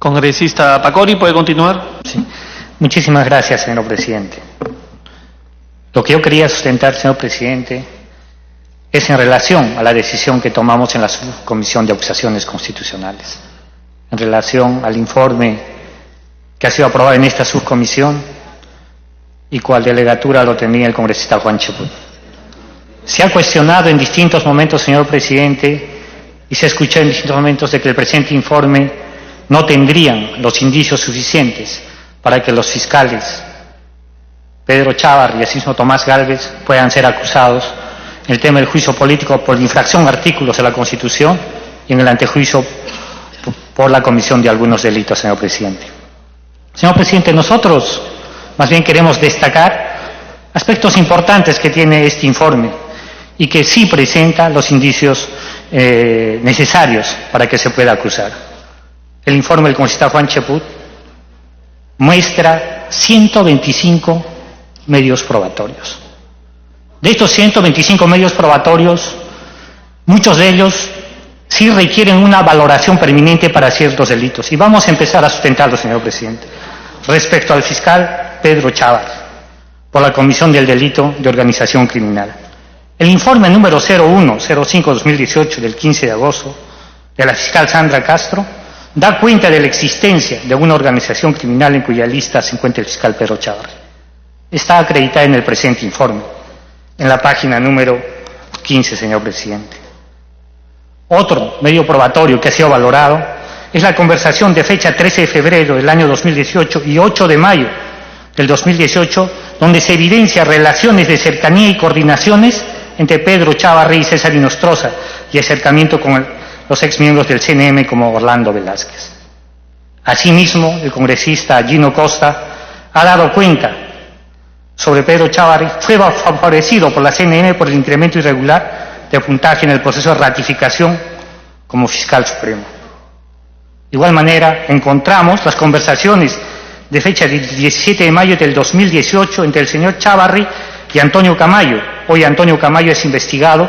Congresista Pacori, ¿puede continuar? Sí. Muchísimas gracias, señor presidente. Lo que yo quería sustentar, señor presidente, es en relación a la decisión que tomamos en la Subcomisión de Acusaciones Constitucionales, en relación al informe que ha sido aprobado en esta subcomisión y cual delegatura lo tenía el congresista Juan Cheput. Se ha cuestionado en distintos momentos, señor presidente, y se escuchó en distintos momentos de que el presente informe no tendrían los indicios suficientes para que los fiscales Pedro Chávarri y asimismo Tomás Gálvez puedan ser acusados en el tema del juicio político por infracción a artículos de la Constitución y en el antejuicio por la comisión de algunos delitos, señor presidente. Señor presidente, nosotros más bien queremos destacar aspectos importantes que tiene este informe y que sí presenta los indicios necesarios para que se pueda acusar. El informe del congresista Juan Cheput muestra 125 medios probatorios. De estos 125 medios probatorios, muchos de ellos sí requieren una valoración permanente para ciertos delitos. Y vamos a empezar a sustentarlo, señor presidente. Respecto al fiscal Pedro Chávarri, por la comisión del delito de organización criminal. El informe número 01-05-2018 del 15 de agosto de la fiscal Sandra Castro da cuenta de la existencia de una organización criminal en cuya lista se encuentra el fiscal Pedro Chávarri. Está acreditada en el presente informe, en la página número 15, señor presidente. Otro medio probatorio que ha sido valorado es la conversación de fecha 13 de febrero del año 2018 y 8 de mayo del 2018, donde se evidencia relaciones de cercanía y coordinaciones entre Pedro Chávarri y César Inostroza y acercamiento con los exmiembros del CNM como Orlando Velázquez. Asimismo, el congresista Gino Costa ha dado cuenta sobre Pedro Chávarri, fue favorecido por la CNM por el incremento irregular de puntaje en el proceso de ratificación como fiscal supremo. De igual manera, encontramos las conversaciones de fecha del 17 de mayo del 2018 entre el señor Chávarri y Antonio Camayo. Hoy Antonio Camayo es investigado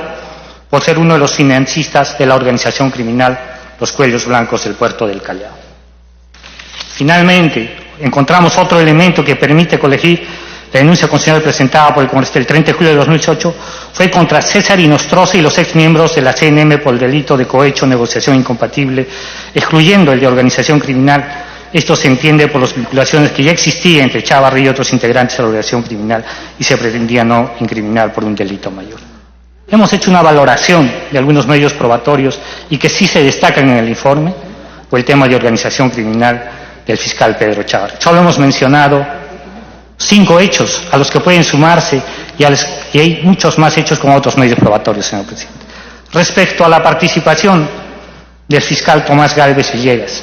por ser uno de los financistas de la organización criminal Los Cuellos Blancos del Puerto del Callao. Finalmente, encontramos otro elemento que permite colegir la denuncia constitucional presentada por el Congreso el 30 de julio de 2018 fue contra César Inostroza y los exmiembros de la CNM por el delito de cohecho, negociación incompatible, excluyendo el de organización criminal. Esto se entiende por las vinculaciones que ya existían entre Chávarri y otros integrantes de la organización criminal y se pretendía no incriminar por un delito mayor. Hemos hecho una valoración de algunos medios probatorios y que sí se destacan en el informe por el tema de organización criminal del fiscal Pedro Chávarri. Solo hemos mencionado 5 hechos a los que pueden sumarse y hay muchos más hechos con otros medios probatorios, señor presidente. Respecto a la participación del fiscal Tomás Gálvez Villegas,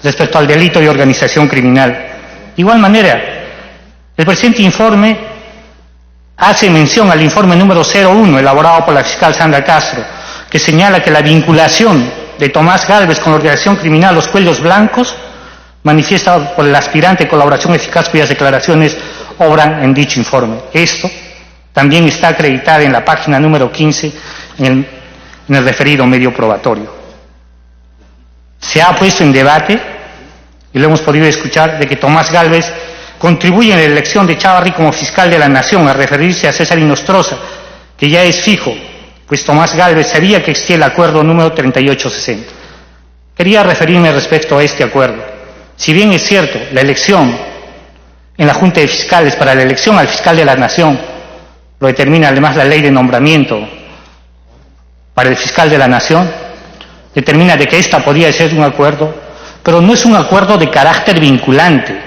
respecto al delito de organización criminal, de igual manera, el presente informe hace mención al informe número 01 elaborado por la fiscal Sandra Castro, que señala que la vinculación de Tomás Gálvez con la organización criminal Los Cuellos Blancos manifiesta por el aspirante colaboración eficaz cuyas declaraciones obran en dicho informe. Esto también está acreditado en la página número 15 en el referido medio probatorio. Se ha puesto en debate, y lo hemos podido escuchar, de que Tomás Gálvez contribuye en la elección de Chávarri como fiscal de la Nación, a referirse a César Inostroza, que ya es fijo, pues Tomás Gálvez sabía que existía el acuerdo número 3860. Quería referirme respecto a este acuerdo. Si bien es cierto, la elección en la Junta de Fiscales para la elección al fiscal de la Nación lo determina además la ley de nombramiento para el fiscal de la Nación, determina de que esta podía ser un acuerdo, pero no es un acuerdo de carácter vinculante.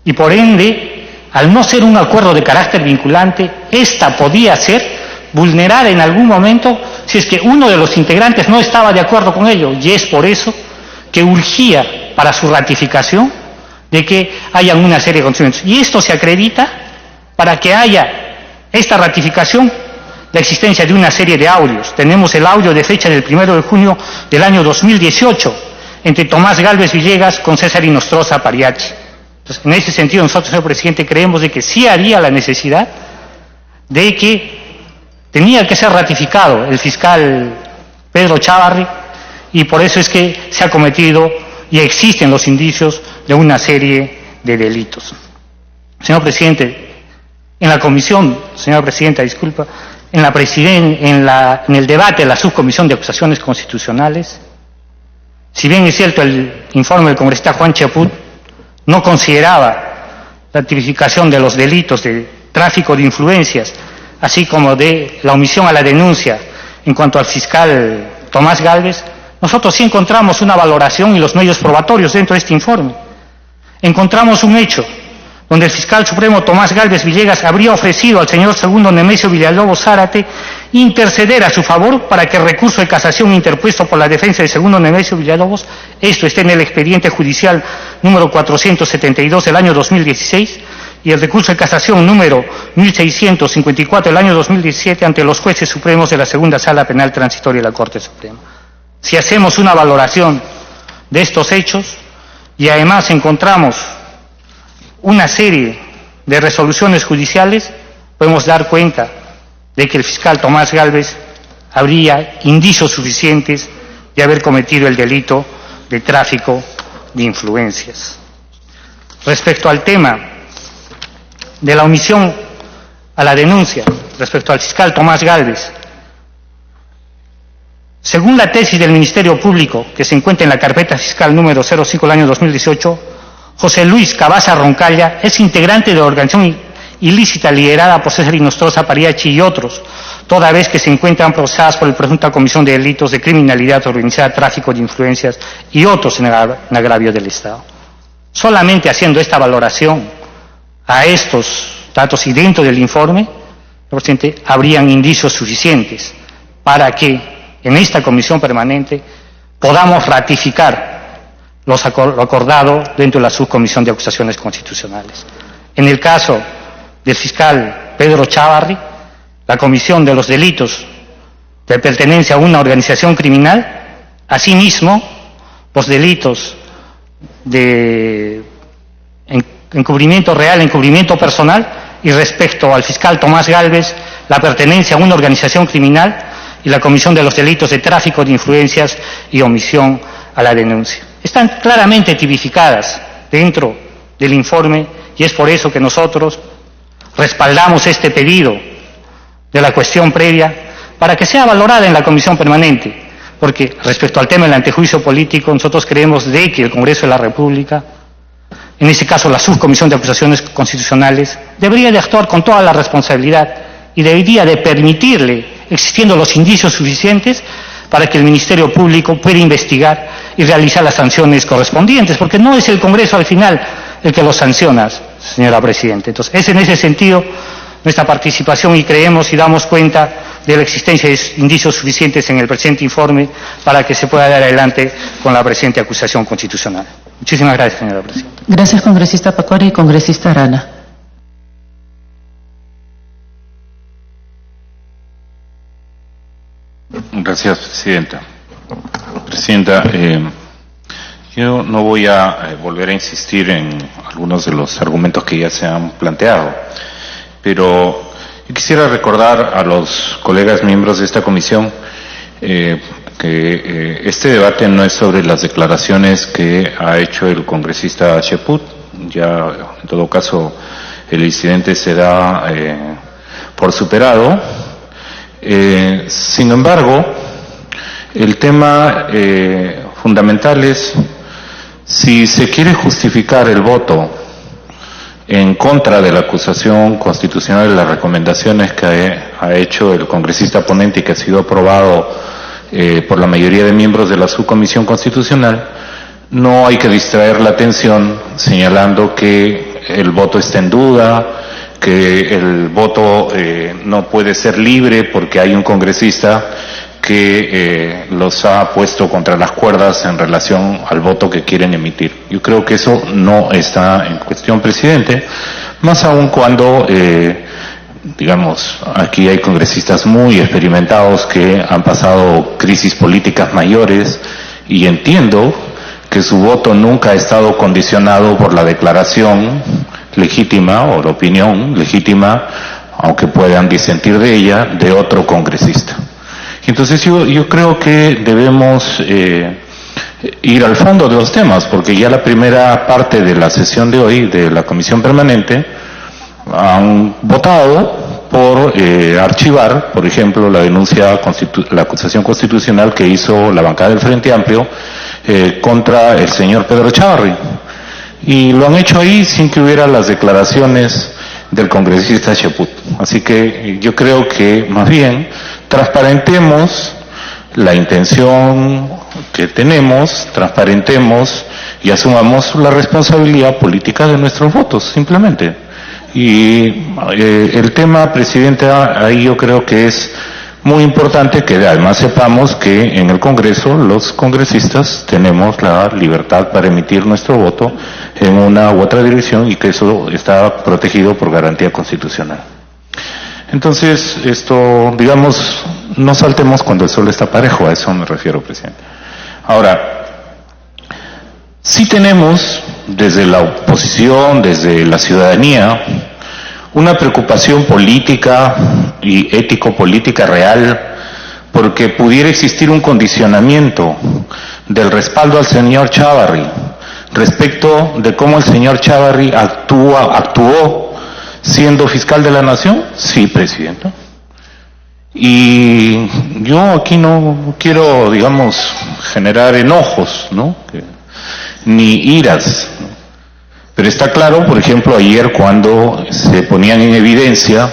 Y por ende, al no ser un acuerdo de carácter vinculante, esta podía ser vulnerada en algún momento si es que uno de los integrantes no estaba de acuerdo con ello. Y es por eso que urgía para su ratificación de que haya una serie de condiciones. Y esto se acredita para que haya esta ratificación, la existencia de una serie de audios. Tenemos el audio de fecha del 1 de junio del año 2018 entre Tomás Gálvez Villegas con César Inostroza Pariachi. Entonces, en ese sentido, nosotros, señor presidente, creemos de que sí haría la necesidad de que tenía que ser ratificado el fiscal Pedro Chávarri, y por eso es que se ha cometido y existen los indicios de una serie de delitos. Señor presidente, en la comisión, señora presidenta, disculpa, en el debate de la subcomisión de acusaciones constitucionales, si bien es cierto el informe del congresista Juan Chaput no consideraba la tipificación de los delitos de tráfico de influencias, así como de la omisión a la denuncia en cuanto al fiscal Tomás Gálvez, nosotros sí encontramos una valoración y los medios probatorios dentro de este informe. Encontramos un hecho donde el fiscal supremo Tomás Gálvez Villegas habría ofrecido al señor segundo Nemesio Villalobos Zárate interceder a su favor para que el recurso de casación interpuesto por la defensa del segundo Nemesio Villalobos, esto está en el expediente judicial número 472 del año 2016, y el recurso de casación número 1654 del año 2017 ante los jueces supremos de la Segunda Sala Penal Transitoria de la Corte Suprema. Si hacemos una valoración de estos hechos y además encontramos una serie de resoluciones judiciales, podemos dar cuenta de que el fiscal Tomás Gálvez habría indicios suficientes de haber cometido el delito de tráfico de influencias. Respecto al tema de la omisión a la denuncia, respecto al fiscal Tomás Gálvez, según la tesis del Ministerio Público que se encuentra en la carpeta fiscal número 05 del año 2018, José Luis Cabaza Roncalla es integrante de la organización ilícita liderada por César Inostroza Pariachi y otros, toda vez que se encuentran procesadas por el presunta comisión de delitos de criminalidad organizada, tráfico de influencias y otros en agravio del Estado. Solamente haciendo esta valoración a estos datos y dentro del informe, presidente, habrían indicios suficientes para que en esta comisión permanente podamos ratificar lo acordado dentro de la subcomisión de acusaciones constitucionales. En el caso del fiscal Pedro Chávarri, la comisión de los delitos de pertenencia a una organización criminal, asimismo los delitos de encubrimiento real, encubrimiento personal, y respecto al fiscal Tomás Gálvez, la pertenencia a una organización criminal y la comisión de los delitos de tráfico de influencias y omisión a la denuncia. Están claramente tipificadas dentro del informe y es por eso que nosotros respaldamos este pedido de la cuestión previa para que sea valorada en la comisión permanente, porque respecto al tema del antejuicio político nosotros creemos de que el Congreso de la República, en este caso la subcomisión de acusaciones constitucionales, debería de actuar con toda la responsabilidad y debería de permitirle, existiendo los indicios suficientes, para que el Ministerio Público pueda investigar y realizar las sanciones correspondientes, porque no es el Congreso al final el que los sanciona, señora Presidenta. Entonces, es en ese sentido nuestra participación y creemos y damos cuenta de la existencia de indicios suficientes en el presente informe para que se pueda dar adelante con la presente acusación constitucional. Muchísimas gracias, señora Presidenta. Gracias, congresista Pacori y congresista Arana. Gracias, Presidenta. Presidenta, yo no voy a volver a insistir en algunos de los argumentos que ya se han planteado, pero yo quisiera recordar a los colegas miembros de esta comisión que este debate no es sobre las declaraciones que ha hecho el congresista Chaput. Ya, en todo caso, el incidente se da por superado. Sin embargo, el tema fundamental es si se quiere justificar el voto en contra de la acusación constitucional de las recomendaciones que ha hecho el congresista ponente y que ha sido aprobado por la mayoría de miembros de la subcomisión constitucional. No hay que distraer la atención señalando que el voto está en duda, que el voto no puede ser libre porque hay un congresista que los ha puesto contra las cuerdas en relación al voto que quieren emitir. Yo creo que eso no está en cuestión, presidente, más aún cuando, digamos, aquí hay congresistas muy experimentados que han pasado crisis políticas mayores y entiendo que su voto nunca ha estado condicionado por la declaración legítima o la opinión legítima, aunque puedan disentir de ella, de otro congresista. Entonces yo creo que debemos ir al fondo de los temas, porque ya la primera parte de la sesión de hoy de la Comisión Permanente han votado por archivar, por ejemplo, la denuncia, la acusación constitucional que hizo la bancada del Frente Amplio contra el señor Pedro Chávarri. Y lo han hecho ahí sin que hubiera las declaraciones del congresista Cheput. Así que yo creo que más bien transparentemos la intención que tenemos, transparentemos y asumamos la responsabilidad política de nuestros votos, simplemente. Y el tema, Presidenta, ahí yo creo que es muy importante que además sepamos que en el Congreso los congresistas tenemos la libertad para emitir nuestro voto en una u otra dirección y que eso está protegido por garantía constitucional. Entonces, digamos, no saltemos cuando el sol está parejo, a eso me refiero, Presidente. Ahora, sí tenemos desde la oposición, desde la ciudadanía, una preocupación política y ético-política real porque pudiera existir un condicionamiento del respaldo al señor Chávarri respecto de cómo el señor Chávarri actuó siendo fiscal de la Nación. Sí, Presidenta. Y yo aquí no quiero, digamos, generar enojos, ¿no? Ni iras, ¿no? Pero está claro, por ejemplo, ayer cuando se ponían en evidencia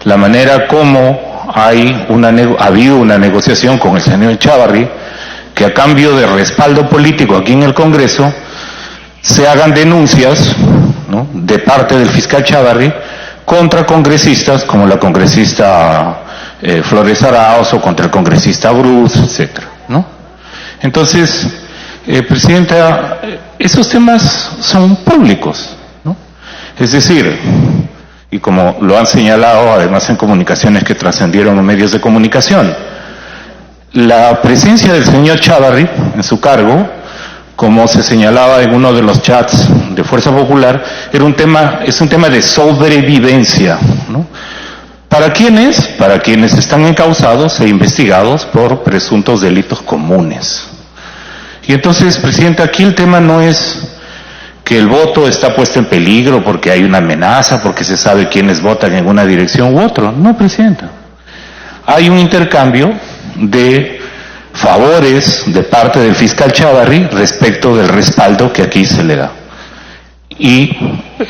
la manera como ha habido una negociación con el señor Chávarri, que a cambio de respaldo político aquí en el Congreso, se hagan denuncias, ¿no?, de parte del fiscal Chávarri contra congresistas como la congresista Flores Arauz o contra el congresista Bruce, etcétera, ¿no? Entonces, Presidenta, esos temas son públicos, ¿no? Es decir, y como lo han señalado además en comunicaciones que trascendieron en medios de comunicación, la presencia del señor Chávarri en su cargo, como se señalaba en uno de los chats de Fuerza Popular, es un tema de sobrevivencia, ¿no? ¿Para quiénes? Para quienes están encausados e investigados por presuntos delitos comunes. Y entonces, Presidenta, aquí el tema no es que el voto está puesto en peligro porque hay una amenaza, porque se sabe quiénes votan en una dirección u otra. No, Presidenta. Hay un intercambio de favores de parte del fiscal Chávarri respecto del respaldo que aquí se le da. Y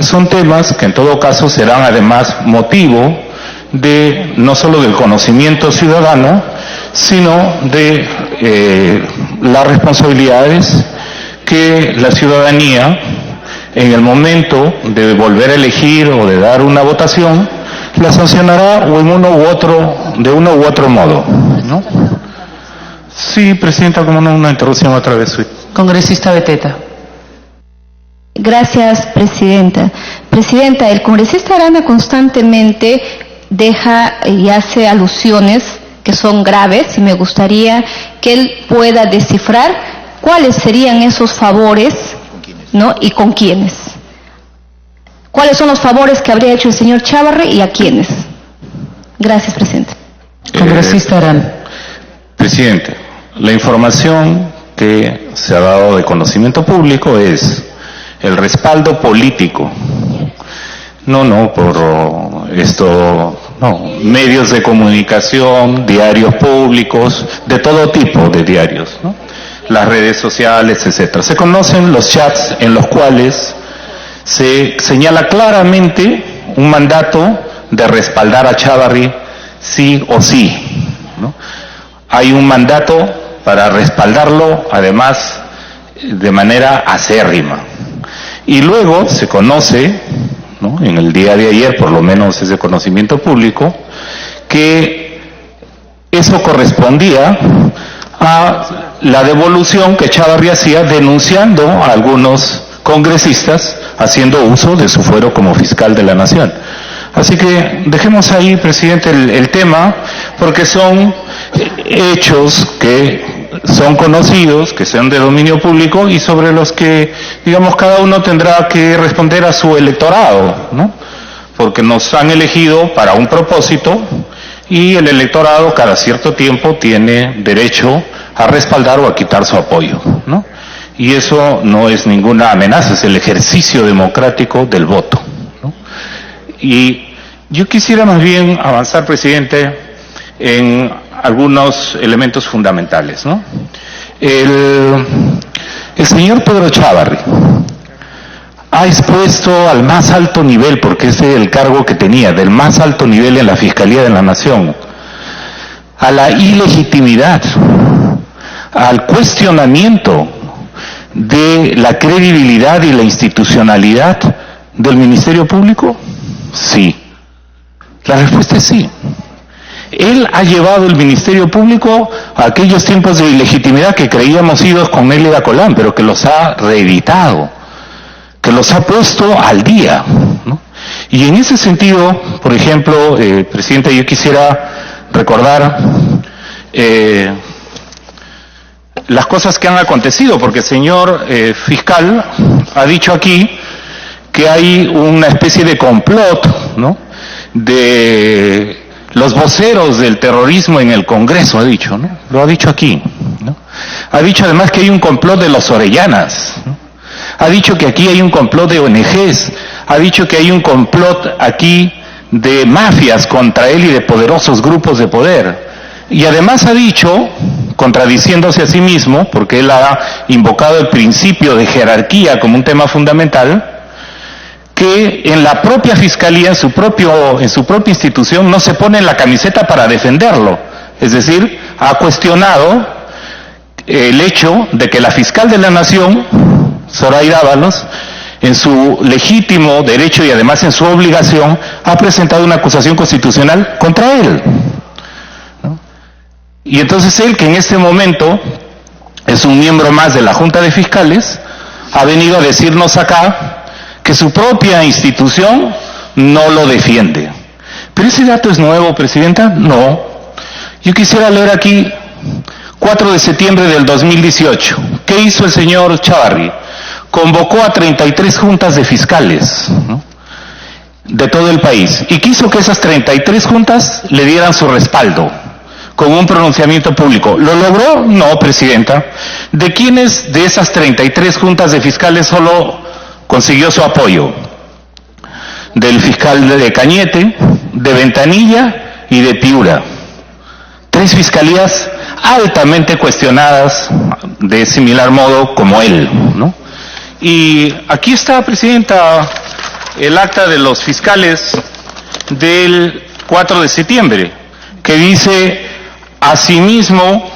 son temas que en todo caso serán además motivo de no solo del conocimiento ciudadano, sino de las responsabilidades que la ciudadanía, en el momento de volver a elegir o de dar una votación, la sancionará o de uno u otro modo, ¿no? Sí, Presidenta, como no, una interrupción otra vez. Congresista Beteta. Gracias, Presidenta. Presidenta, el congresista Arana constantemente deja y hace alusiones que son graves y me gustaría que él pueda descifrar cuáles serían esos favores, ¿no? Y con quiénes. ¿Cuáles son los favores que habría hecho el señor Chávarri y a quiénes? Gracias, Presidente. Congresista Arana. Presidente, la información que se ha dado de conocimiento público es el respaldo político. No, por medios de comunicación, diarios públicos, de todo tipo de diarios, ¿no? Las redes sociales, etcétera. Se conocen los chats en los cuales se señala claramente un mandato de respaldar a Chávarri sí o sí, ¿no? Hay un mandato para respaldarlo, además, de manera acérrima. Y luego se conoce, ¿no?, en el día de ayer, por lo menos es de conocimiento público, que eso correspondía a la devolución que Chávarri hacía denunciando a algunos congresistas haciendo uso de su fuero como fiscal de la Nación. Así que dejemos ahí, Presidente, el tema, porque son hechos que son conocidos, que son de dominio público y sobre los que, digamos, cada uno tendrá que responder a su electorado, ¿no? Porque nos han elegido para un propósito y el electorado cada cierto tiempo tiene derecho a respaldar o a quitar su apoyo, ¿no? Y eso no es ninguna amenaza, es el ejercicio democrático del voto, ¿no? Y yo quisiera más bien avanzar, presidente, en algunos elementos fundamentales, ¿no? El señor Pedro Chávarri ha expuesto al más alto nivel, porque ese es el cargo que tenía, del más alto nivel en la Fiscalía de la Nación, a la ilegitimidad, al cuestionamiento de la credibilidad y la institucionalidad del Ministerio Público? Sí. La respuesta es sí. Él ha llevado el Ministerio Público a aquellos tiempos de ilegitimidad que creíamos idos con Nélida Colán, pero que los ha reeditado, que los ha puesto al día, ¿no? Y en ese sentido, por ejemplo, presidente, yo quisiera recordar las cosas que han acontecido, porque el señor fiscal ha dicho aquí que hay una especie de complot, ¿no?, de los voceros del terrorismo en el Congreso, ha dicho, ¿no? Lo ha dicho aquí, ¿no? Ha dicho además que hay un complot de los Orellanas, ¿no? Ha dicho que aquí hay un complot de ONGs, ha dicho que hay un complot aquí de mafias contra él y de poderosos grupos de poder. Y además ha dicho, contradiciéndose a sí mismo, porque él ha invocado el principio de jerarquía como un tema fundamental, que en la propia Fiscalía, en su propia institución, no se pone la camiseta para defenderlo. Es decir, ha cuestionado el hecho de que la fiscal de la Nación, Zoraida Ábalos, en su legítimo derecho y además en su obligación, ha presentado una acusación constitucional contra él, ¿no? Y entonces él, que en este momento es un miembro más de la Junta de Fiscales, ha venido a decirnos acá que su propia institución no lo defiende. ¿Pero ese dato es nuevo, presidenta? No. Yo quisiera leer aquí, 4 de septiembre del 2018. ¿Qué hizo el señor Chávarri? Convocó a 33 juntas de fiscales, ¿no?, de todo el país, y quiso que esas 33 juntas le dieran su respaldo con un pronunciamiento público. ¿Lo logró? No, presidenta. ¿De quiénes de esas 33 juntas de fiscales solo consiguió su apoyo? Del fiscal de Cañete, de Ventanilla y de Piura. 3 fiscalías altamente cuestionadas de similar modo como él, ¿no? Y aquí está, presidenta, el acta de los fiscales del 4 de septiembre, que dice: asimismo,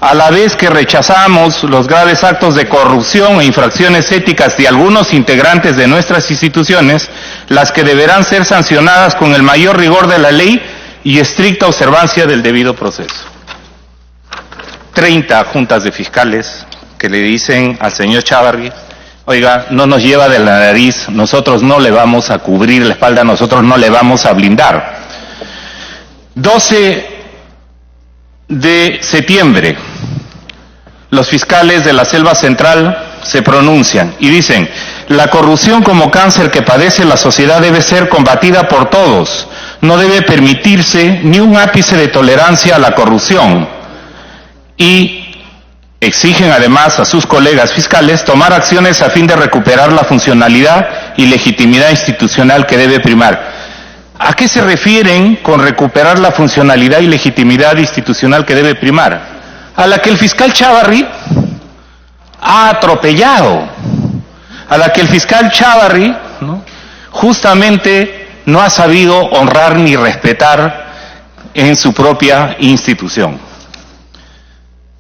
a la vez que rechazamos los graves actos de corrupción e infracciones éticas de algunos integrantes de nuestras instituciones, las que deberán ser sancionadas con el mayor rigor de la ley y estricta observancia del debido proceso. 30 juntas de fiscales que le dicen al señor Chávarri: oiga, no nos lleva de la nariz, nosotros no le vamos a cubrir la espalda, nosotros no le vamos a blindar. 12 de septiembre, los fiscales de la Selva Central se pronuncian y dicen: la corrupción como cáncer que padece la sociedad debe ser combatida por todos, no debe permitirse ni un ápice de tolerancia a la corrupción. Y exigen además a sus colegas fiscales tomar acciones a fin de recuperar la funcionalidad y legitimidad institucional que debe primar. ¿A qué se refieren con recuperar la funcionalidad y legitimidad institucional que debe primar? A la que el fiscal Chávarri ha atropellado, a la que el fiscal Chávarri, ¿no?, justamente no ha sabido honrar ni respetar en su propia institución.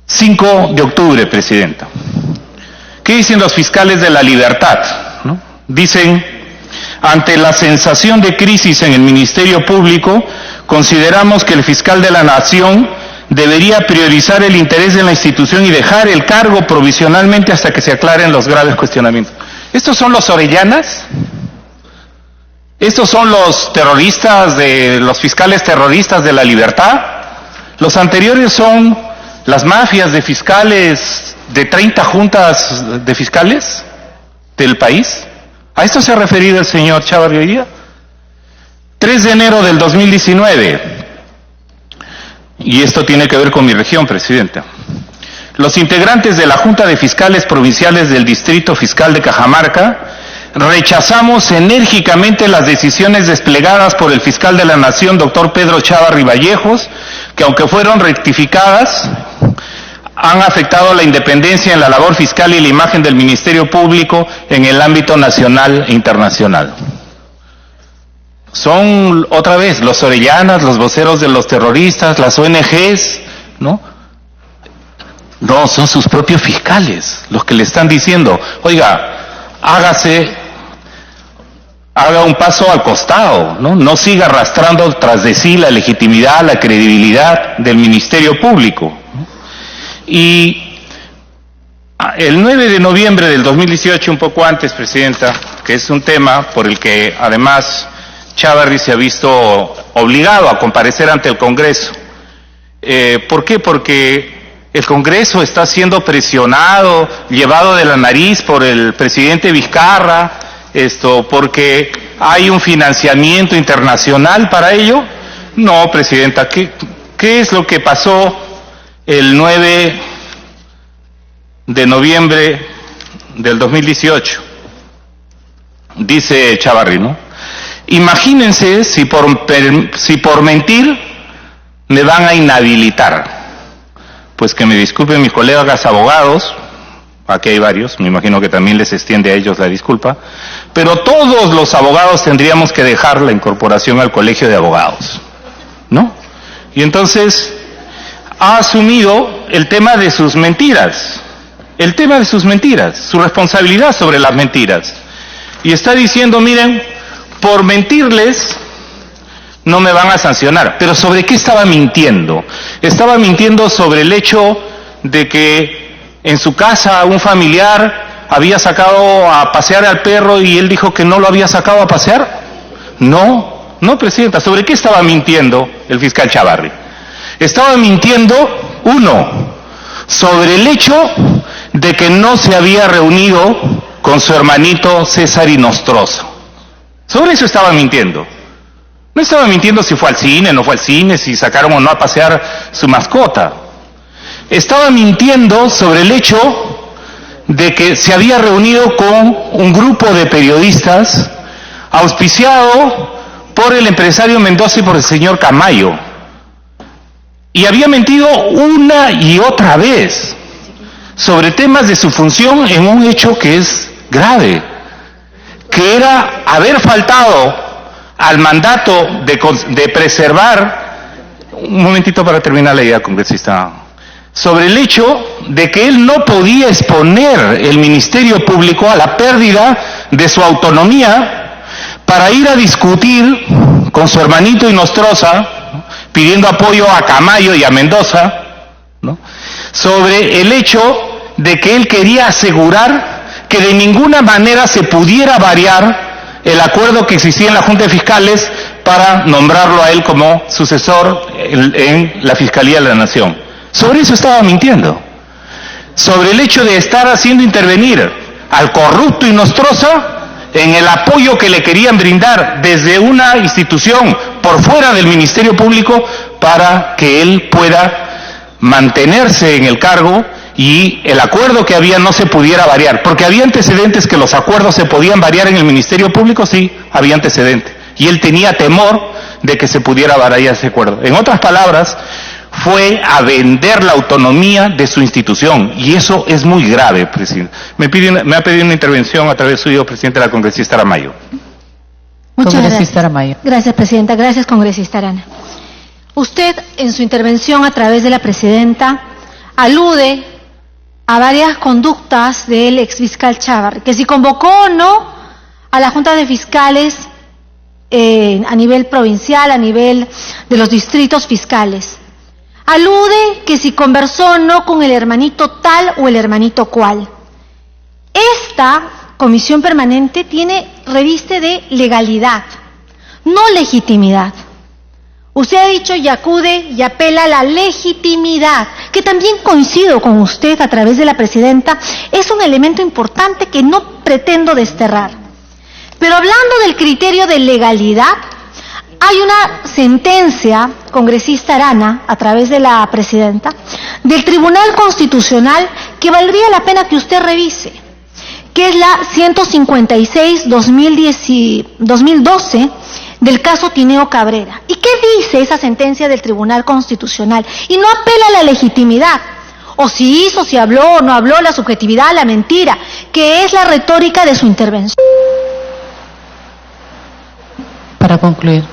5 de octubre, presidenta. ¿Qué dicen los fiscales de La Libertad, ¿no? Dicen: ante la sensación de crisis en el Ministerio Público, consideramos que el fiscal de la Nación debería priorizar el interés de la institución y dejar el cargo provisionalmente hasta que se aclaren los graves cuestionamientos. ¿Estos son los Orellanas? ¿Estos son los terroristas los fiscales terroristas de La Libertad? Los anteriores son las mafias de fiscales de 30 juntas de fiscales del país. ¿A esto se ha referido el señor Chávarri hoy día? 3 de enero del 2019. y esto tiene que ver con mi región, Presidenta. Los integrantes de la Junta de Fiscales Provinciales del Distrito Fiscal de Cajamarca rechazamos enérgicamente las decisiones desplegadas por el fiscal de la Nación, doctor Pedro Chávarri Vallejos, que aunque fueron rectificadas, han afectado la independencia en la labor fiscal y la imagen del Ministerio Público en el ámbito nacional e internacional. Son, otra vez, los orellanas, los voceros de los terroristas, las ONGs, ¿no? No, son sus propios fiscales los que le están diciendo, oiga, haga un paso al costado, ¿no? No siga arrastrando tras de sí la legitimidad, la credibilidad del Ministerio Público, ¿no? Y el 9 de noviembre del 2018, un poco antes, Presidenta, que es un tema por el que además Chávarri se ha visto obligado a comparecer ante el Congreso. ¿Por qué? Porque el Congreso está siendo presionado, llevado de la nariz por el presidente Vizcarra, porque hay un financiamiento internacional para ello. No, Presidenta, ¿qué es lo que pasó el 9 de noviembre del 2018? Dice Chávarri, ¿no? Imagínense si por mentir me van a inhabilitar. Pues que me disculpen mis colegas abogados, aquí hay varios, me imagino que también les extiende a ellos la disculpa, pero todos los abogados tendríamos que dejar la incorporación al Colegio de Abogados, ¿no? Y entonces ha asumido el tema de sus mentiras, su responsabilidad sobre las mentiras, y está diciendo, miren, por mentirles no me van a sancionar. ¿Pero sobre qué estaba mintiendo? Estaba mintiendo sobre el hecho de que en su casa un familiar había sacado a pasear al perro y él dijo que no lo había sacado a pasear. No, Presidenta. ¿Sobre qué estaba mintiendo el fiscal Chávarri? Estaba mintiendo, uno, sobre el hecho de que no se había reunido con su hermanito César Inostroza. Sobre eso estaba mintiendo. No estaba mintiendo si fue al cine, no fue al cine, si sacaron o no a pasear su mascota. Estaba mintiendo sobre el hecho de que se había reunido con un grupo de periodistas auspiciado por el empresario Mendoza y por el señor Camayo. Y había mentido una y otra vez sobre temas de su función en un hecho que es grave, que era haber faltado al mandato de preservar, un momentito para terminar la idea, congresista, sobre el hecho de que él no podía exponer el Ministerio Público a la pérdida de su autonomía para ir a discutir con su hermanito Inostroza, pidiendo apoyo a Camayo y a Mendoza, ¿no? Sobre el hecho de que él quería asegurar que de ninguna manera se pudiera variar el acuerdo que existía en la Junta de Fiscales para nombrarlo a él como sucesor en la Fiscalía de la Nación. Sobre eso estaba mintiendo. Sobre el hecho de estar haciendo intervenir al corrupto Inostroza en el apoyo que le querían brindar desde una institución por fuera del Ministerio Público para que él pueda mantenerse en el cargo y el acuerdo que había no se pudiera variar, porque había antecedentes que los acuerdos se podían variar en el Ministerio Público, sí, había antecedentes, y él tenía temor de que se pudiera variar ese acuerdo. En otras palabras, fue a vender la autonomía de su institución, y eso es muy grave, presidente. Me ha pedido una intervención a través suyo, presidente, la congresista Aramayo. Muchas congresista Aramayo. Gracias, presidenta. Gracias, congresista Arana. Usted, en su intervención a través de la presidenta, alude a varias conductas del exfiscal Chávarri, que si convocó o no a la Junta de Fiscales a nivel provincial, a nivel de los distritos fiscales. Alude que si conversó o no con el hermanito tal o el hermanito cual. Esta comisión permanente reviste de legalidad, no legitimidad. Usted ha dicho y acude y apela a la legitimidad, que también coincido con usted a través de la presidenta, es un elemento importante que no pretendo desterrar. Pero hablando del criterio de legalidad, Hay una sentencia, congresista Arana, a través de la presidenta, del Tribunal Constitucional que valdría la pena que usted revise, que es la 156-2012 del caso Tineo Cabrera. ¿Y qué dice esa sentencia del Tribunal Constitucional? Y no apela a la legitimidad, o si hizo, si habló o no habló, la subjetividad, la mentira, que es la retórica de su intervención. Para concluir.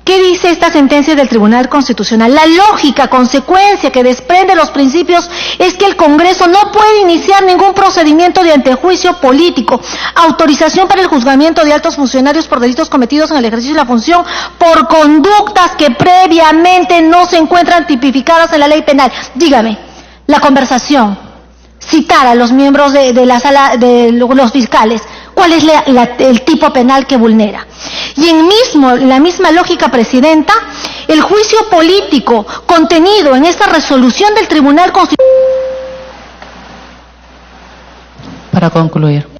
¿Qué dice esta sentencia del Tribunal Constitucional? La lógica consecuencia que desprende los principios es que el Congreso no puede iniciar ningún procedimiento de antejuicio político, autorización para el juzgamiento de altos funcionarios por delitos cometidos en el ejercicio de la función por conductas que previamente no se encuentran tipificadas en la ley penal. Dígame, la conversación, citar a los miembros de la sala, de los fiscales, ¿cuál es el tipo penal que vulnera? Y en la misma lógica, presidenta, el juicio político contenido en esta resolución del Tribunal Constitucional. Para concluir.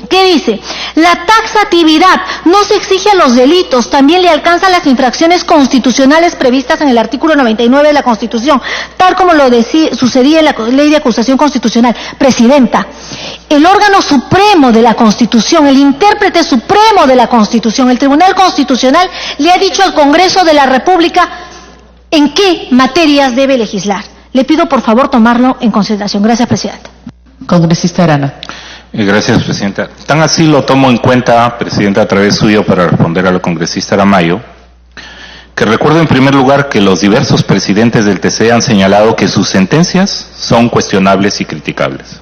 ¿Qué dice? La taxatividad no se exige a los delitos, también le alcanza las infracciones constitucionales previstas en el artículo 99 de la Constitución, tal como sucedía en la Ley de Acusación Constitucional. Presidenta, el órgano supremo de la Constitución, el intérprete supremo de la Constitución, el Tribunal Constitucional, le ha dicho al Congreso de la República en qué materias debe legislar. Le pido por favor tomarlo en consideración. Gracias, presidenta. Congresista Arana. Gracias, presidenta. Tan así lo tomo en cuenta, presidenta, a través suyo para responder a la congresista Aramayo, que recuerdo en primer lugar que los diversos presidentes del TC han señalado que sus sentencias son cuestionables y criticables,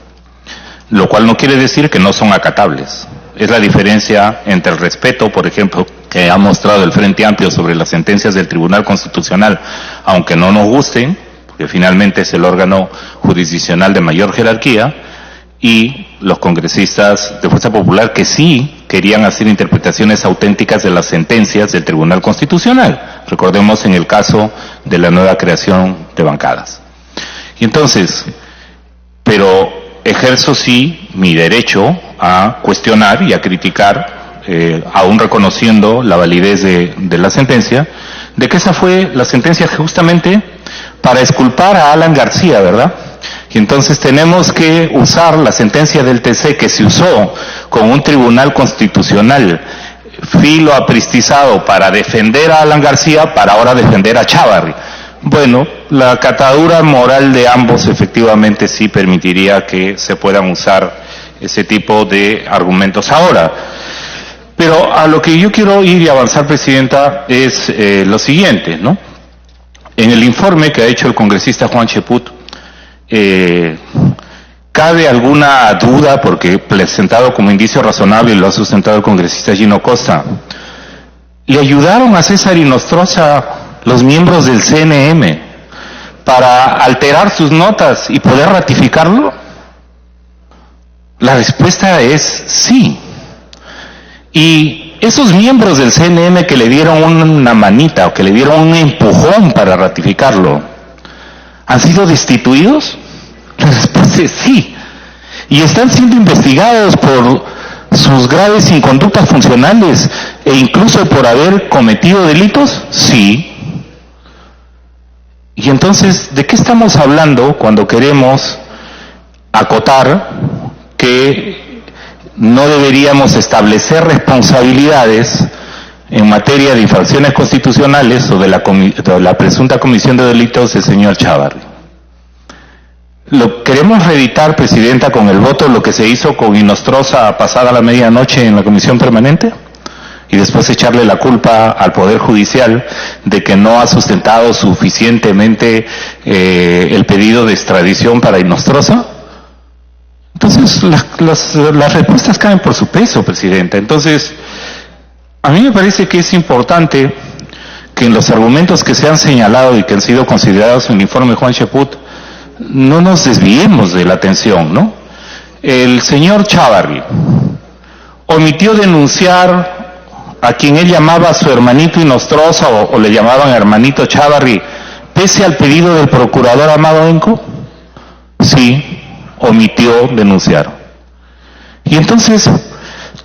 lo cual no quiere decir que no son acatables. Es la diferencia entre el respeto, por ejemplo, que ha mostrado el Frente Amplio sobre las sentencias del Tribunal Constitucional, aunque no nos gusten, porque finalmente es el órgano jurisdiccional de mayor jerarquía, y los congresistas de Fuerza Popular que sí querían hacer interpretaciones auténticas de las sentencias del Tribunal Constitucional. Recordemos en el caso de la nueva creación de bancadas. Y entonces, pero ejerzo sí mi derecho a cuestionar y a criticar, aún reconociendo la validez de la sentencia, de que esa fue la sentencia justamente para exculpar a Alan García, ¿verdad? Y entonces tenemos que usar la sentencia del TC que se usó con un tribunal constitucional filo apristizado para defender a Alan García, para ahora defender a Chávarri. Bueno, la catadura moral de ambos efectivamente sí permitiría que se puedan usar ese tipo de argumentos ahora. Pero a lo que yo quiero ir y avanzar, presidenta, es lo siguiente, ¿no? En el informe que ha hecho el congresista Juan Cheput, ¿cabe alguna duda, porque presentado como indicio razonable y lo ha sustentado el congresista Gino Costa, le ayudaron a César Inostroza los miembros del CNM para alterar sus notas y poder ratificarlo? La respuesta es sí. Y esos miembros del CNM que le dieron una manita o que le dieron un empujón para ratificarlo, ¿han sido destituidos? La respuesta es sí. ¿Y están siendo investigados por sus graves inconductas funcionales e incluso por haber cometido delitos? Sí. Y entonces, ¿de qué estamos hablando cuando queremos acotar que no deberíamos establecer responsabilidades en materia de infracciones constitucionales o de la presunta comisión de delitos del señor Chávarri? Lo queremos reeditar, presidenta, con el voto lo que se hizo con Inostroza pasada la medianoche en la comisión permanente, y después echarle la culpa al Poder Judicial de que no ha sustentado suficientemente el pedido de extradición para Inostroza. Entonces las respuestas caen por su peso, presidenta. Entonces, a mí me parece que es importante que en los argumentos que se han señalado y que han sido considerados en el informe de Juan Cheput, no nos desviemos de la atención, ¿no? El señor Chávarri omitió denunciar a quien él llamaba su hermanito Inostroza o le llamaban hermanito Chávarri, pese al pedido del procurador Amado Enco. Sí, omitió denunciar. Y entonces,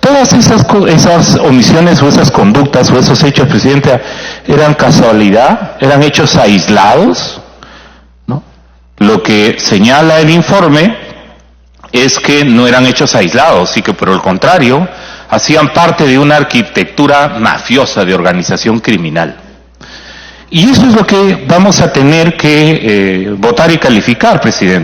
todas esas omisiones o esas conductas o esos hechos, Presidenta, eran casualidad, eran hechos aislados, ¿no? Lo que señala el informe es que no eran hechos aislados y que por el contrario hacían parte de una arquitectura mafiosa de organización criminal. Y eso es lo que vamos a tener que votar y calificar, Presidente.